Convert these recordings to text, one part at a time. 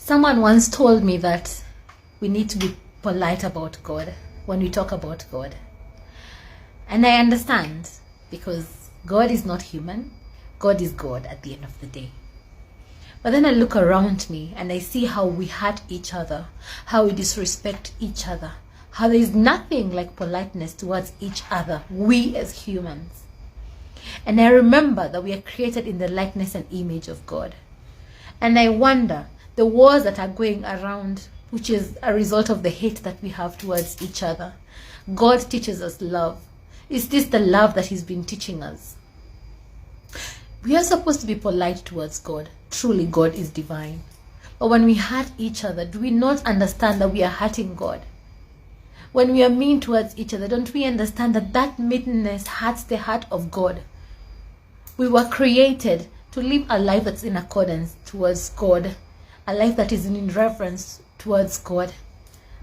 Someone once told me that we need to be polite about God when we talk about God. And I understand, because God is not human. God is God at the end of the day. But then I look around me and I see how we hurt each other, how we disrespect each other, how there is nothing like politeness towards each other, we as humans. And I remember that we are created in the likeness and image of God. And I wonder, the wars that are going around, which is a result of the hate that we have towards each other. God teaches us love. Is this the love that he's been teaching us? We are supposed to be polite towards God. Truly, God is divine. But when we hurt each other, do we not understand that we are hurting God? When we are mean towards each other, don't we understand that that meanness hurts the heart of God? We were created to live a life that's in accordance towards God, a life that is in reverence towards God.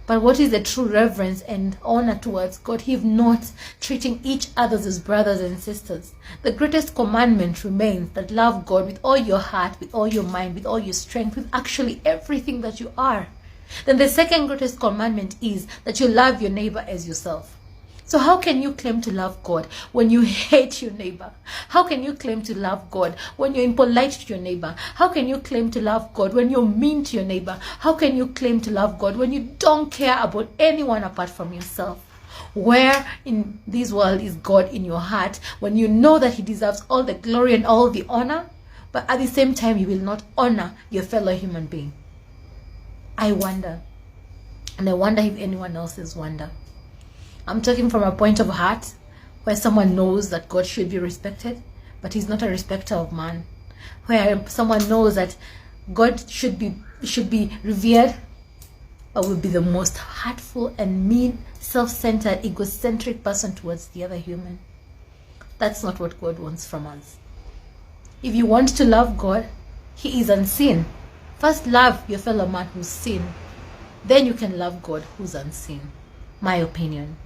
But what is the true reverence and honor towards God if not treating each other as brothers and sisters? The greatest commandment remains that love God with all your heart, with all your mind, with all your strength, with actually everything that you are. Then the second greatest commandment is that you love your neighbor as yourself. So how can you claim to love God when you hate your neighbor? How can you claim to love God when you're impolite to your neighbor? How can you claim to love God when you're mean to your neighbor? How can you claim to love God when you don't care about anyone apart from yourself? Where in this world is God in your heart when you know that he deserves all the glory and all the honor, but at the same time you will not honor your fellow human being? I wonder, and I wonder if anyone else is wonder. I'm talking from a point of heart where someone knows that God should be respected, but he's not a respecter of man. Where someone knows that God should be revered, but will be the most hurtful and mean, self-centered, egocentric person towards the other human. That's not what God wants from us. If you want to love God, he is unseen. First love your fellow man who's seen. Then you can love God who's unseen. My opinion.